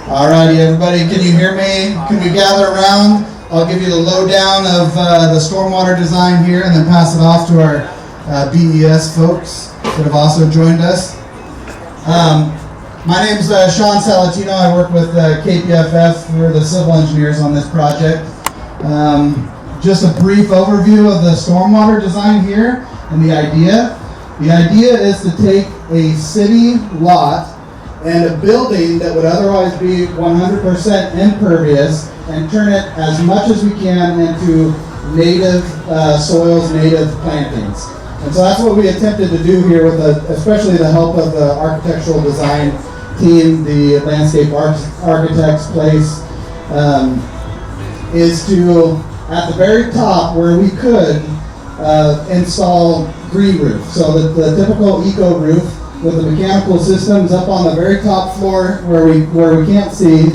Alrighty, everybody, can you hear me? Can we gather around? I'll give you the lowdown of the stormwater design here and then pass it off to our BES folks that have also joined us. My name is Sean Salatino. I work with KPFF. We're the civil engineers on this project. Just a brief overview of the stormwater design here and the idea. The idea is to take a city lot and a building that would otherwise be 100% impervious and turn it as much as we can into native soils, native plantings. And so that's what we attempted to do here with especially the help of the architectural design team, the landscape architect's place, is to, at the very top where we could, install green roof. So the typical eco roof with the mechanical systems up on the very top floor where we can't see,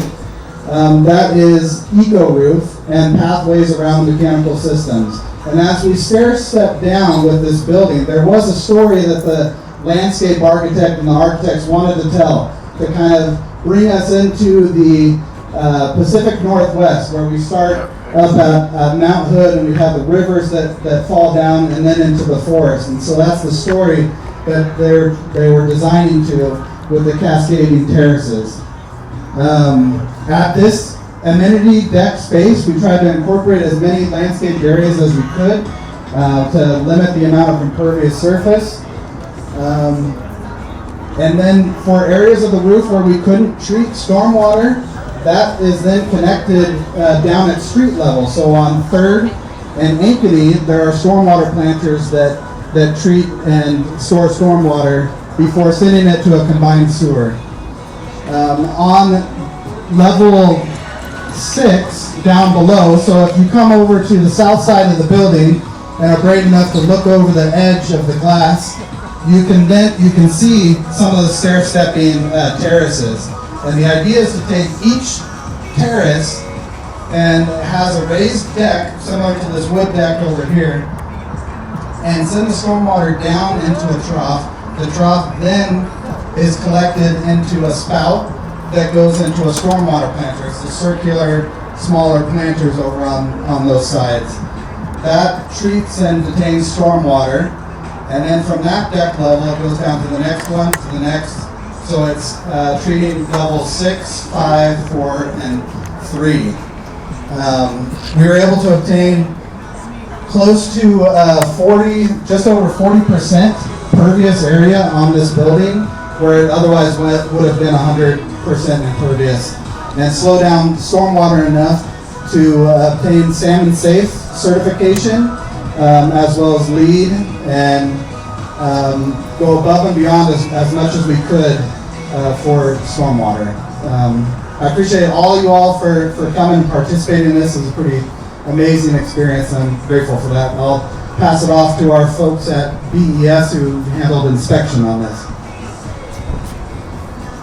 that is eco roof and pathways around mechanical systems. And as we stair step down with this building, there was a story that the landscape architect and the architects wanted to tell to kind of bring us into the Pacific Northwest, where we start up at Mount Hood and we have the rivers that fall down and then into the forest. And so that's the story that they were designing to with the cascading terraces. At this amenity deck space, we tried to incorporate as many landscaped areas as we could to limit the amount of impervious surface. And then for areas of the roof where we couldn't treat stormwater, that is then connected down at street level. So on 3rd and Ankeny, there are stormwater planters that treat and store stormwater before sending it to a combined sewer. On level 6 down below, so if you come over to the south side of the building and are brave enough to look over the edge of the glass, you can see some of the stair-stepping terraces. And the idea is to take each terrace and has a raised deck similar to this wood deck over here, and send the stormwater down into a trough. The trough then is collected into a spout that goes into a stormwater planter. It's the circular, smaller planters over on those sides. That treats and detains stormwater, and then from that deck level it goes down to the next one, to the next. So it's treating level 6, 5, 4, and 3. We were able to obtain close to just over 40% pervious area on this building, where it otherwise would have been 100% impervious, and slow down stormwater enough to obtain salmon safe certification, as well as LEED, and go above and beyond as much as we could for stormwater. I appreciate all you all for coming and participating in this. It was a pretty amazing experience. I'm grateful for that. I'll pass it off to our folks at BES who handled inspection on this.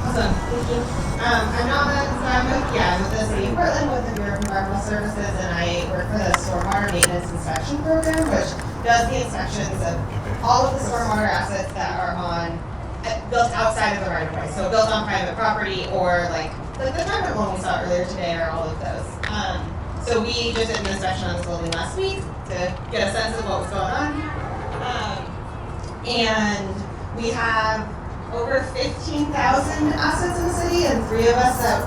Awesome, thank you. I'm Nava, I'm with the City of Portland with the Bureau of Environmental Services, and I work for the Stormwater Maintenance Inspection Program, which does the inspections of all of the stormwater assets that are built outside of the right of way. So built on private property, or like the private one we saw earlier today, or all of those. So we just did an inspection on this building last week to get a sense of what was going on. And we have over 15,000 assets in the city, and 3 of us that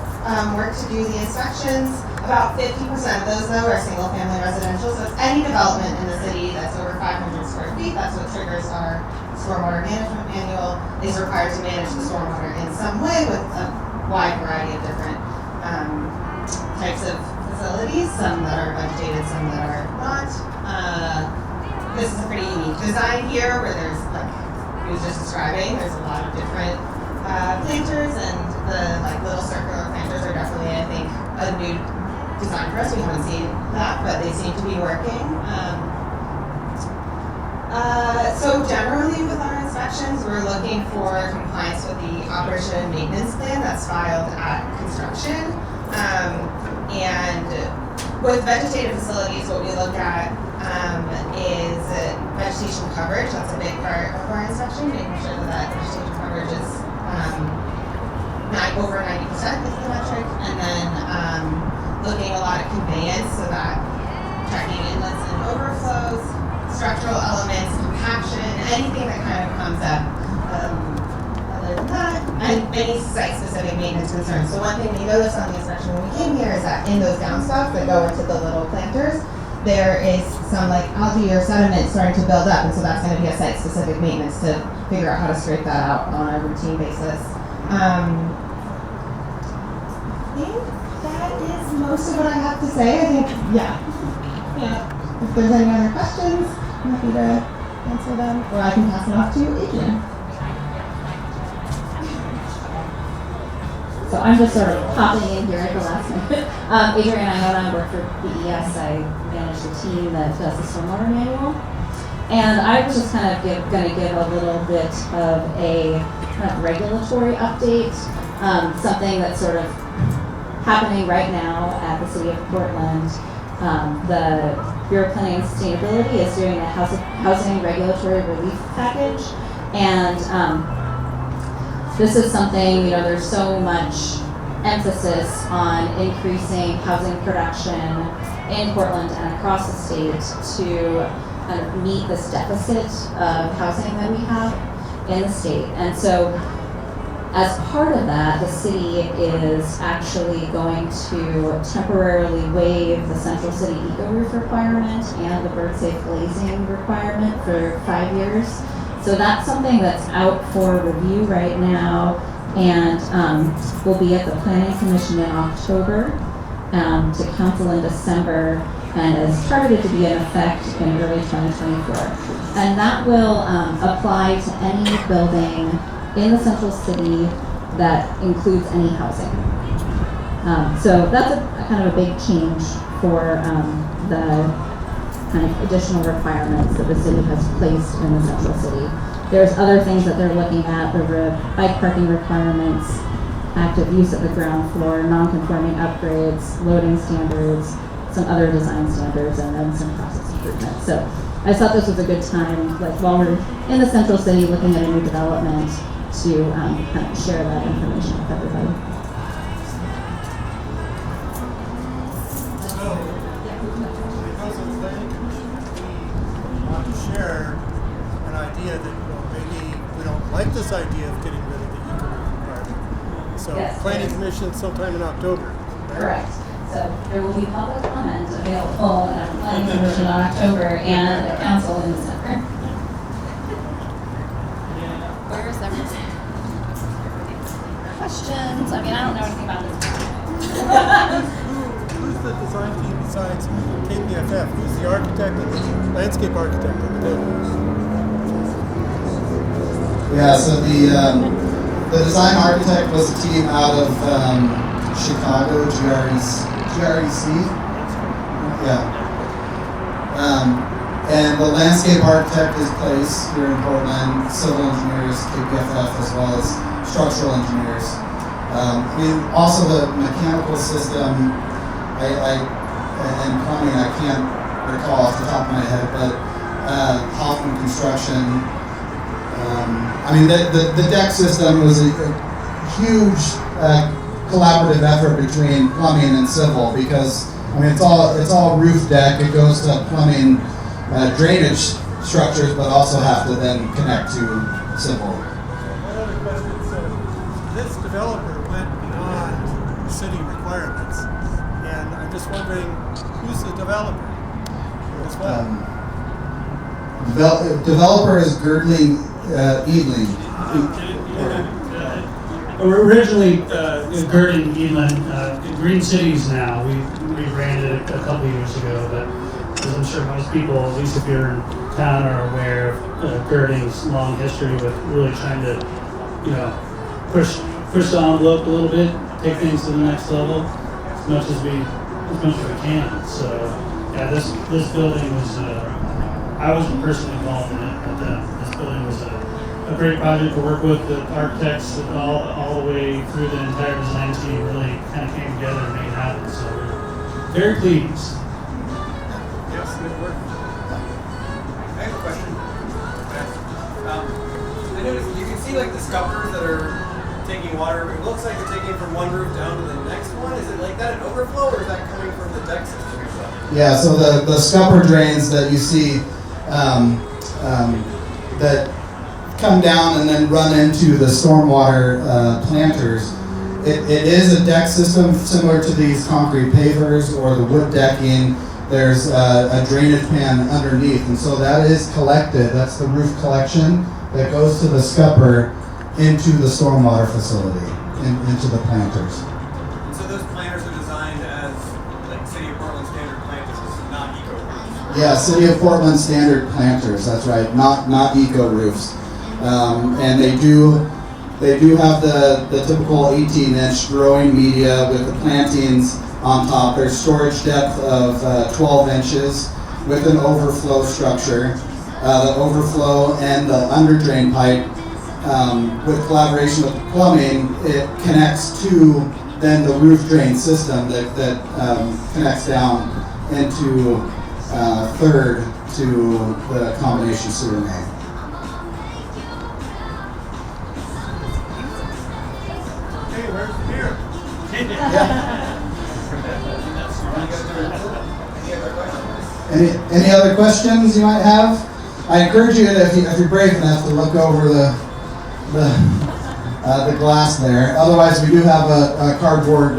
work to do the inspections. About 50% of those, though, are single-family residential. So it's any development in the city that's over 500 square feet. That's what triggers our stormwater management manual. Is required to manage the stormwater in some way with a wide variety of different types of facilities, some that are vegetated, some that are not. This is a pretty unique design here, where there's, like he was just describing, there's a lot of different planters, and the little circular planters are definitely, I think, a new design for us. We haven't seen that, but they seem to be working. So generally with our inspections, we're looking for compliance with the operation and maintenance plan that's filed at construction. And with vegetative facilities, what we look at is vegetation coverage. That's a big part of our inspection, making sure that vegetation coverage is over 90% is the metric. looking a lot at conveyance, so that checking inlets and overflows, structural elements, compaction, anything that kind of comes up. Other than that, and any site-specific maintenance concerns. So one thing we noticed on the inspection when we came here is that in those downspouts that go into the little planters, there is some like algae or sediment starting to build up, and so that's going to be a site-specific maintenance to figure out how to scrape that out on a routine basis. I think that is most of what I have to say. I think, yeah. If there's any other questions, I'm happy to answer them, or I can pass it off to Adrian. So I'm just sort of popping in here at the last minute. Adrian Iona, I work for BES. I manage the team that does the Stormwater Manual. And I was just kind of going to give a little bit of a kind of regulatory update, something that's sort of happening right now at the City of Portland. The Bureau of Planning and Sustainability is doing a housing regulatory relief package. And this is something, there's so much emphasis on increasing housing production in Portland and across the state to kind of meet this deficit of housing that we have in the state. And so as part of that, the city is actually going to temporarily waive the Central City Eco Roof requirement and the bird safe glazing requirement for 5 years. So that's something that's out for review right now, and will be at the Planning Commission in October, to council in December, and is targeted to be in effect in early 2024. And that will apply to any building in the central city that includes any housing. So that's a kind of a big change for the kind of additional requirements that the city has placed in the central city. There's other things that they're looking at, the bike parking requirements, active use of the ground floor, non-conforming upgrades, loading standards, some other design standards, and then some process improvements. So I thought this was a good time, like while we're in the central city looking at a new development, to kind of share that information with everybody. Share an idea that maybe we don't like this idea of getting rid of the eco requirement. So yes, Planning Commission sometime in October. Right? Correct. So there will be public comment available at the Planning Commission in October and at Council in December. Where is everything? Questions? I mean, I don't know anything about this. Who's the design team besides KPFF? Who's the architect and the landscape architect of the building? Yeah, so the design architect was a team out of Chicago, GREC. Yeah. And the landscape architect is placed here in Portland, civil engineers, KPFF, as well as structural engineers. Also the mechanical system, and plumbing, I can't recall off the top of my head, but Hoffman Construction. The deck system was a huge collaborative effort between plumbing and civil, because it's all roof deck. It goes to plumbing, drainage structures, but also have to then connect to civil. One other question. So this developer went beyond city requirements, and I'm just wondering who's the developer as well. Developer is Girdling Eveling. Originally, Girdling Eveling, Green Cities now. We rebranded it a couple years ago, but as I'm sure most people, at least if you're in town, are aware of Girdling's long history with really trying to, push the envelope a little bit, take things to the next level as much as we can. So yeah, this building was I wasn't personally involved in it, but this building was a great project to work with. The architects all the way through the entire design team really kind of came together and made it happen. So we're very pleased. Yes, good work. I have a question. I noticed you can see like the scuppers that are taking water, it looks like it's taking from one roof down to the next one. Is it like that an overflow, or is that coming from the deck system itself? Yeah, so the scupper drains that you see that come down and then run into the stormwater planters, it is a deck system similar to these concrete pavers or the wood decking. There's a drainage pan underneath, and so that is collected. That's the roof collection that goes to the scupper into the stormwater facility, into the planters. And so those planters are designed as like City of Portland standard planters, not eco roofs. Yeah, City of Portland standard planters. That's right, not eco roofs, and they do have the typical 18-inch growing media with the plantings on top. There's storage depth of 12 inches with an overflow structure. The overflow and the underdrain pipe, with collaboration with the plumbing, it connects to then the roof drain system that connects down into third to the combination sewer main. Hey, where's the beer? Any other questions you might have? I encourage you, if you're brave enough, to look over the glass there. Otherwise, we do have a cardboard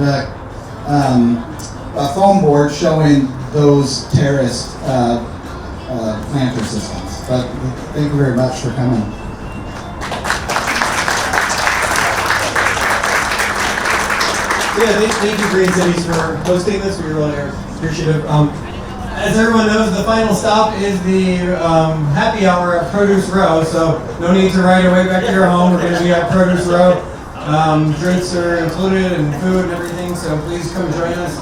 a foam board showing those terraced planter systems. But thank you very much for coming. Yeah, thank you, Green Cities, for hosting this. We really are appreciative. As everyone knows, the final stop is the happy hour at Produce Row, so no need to ride away back to your home. We're going to be at Produce Row. Drinks are included and food and everything, so please come join us.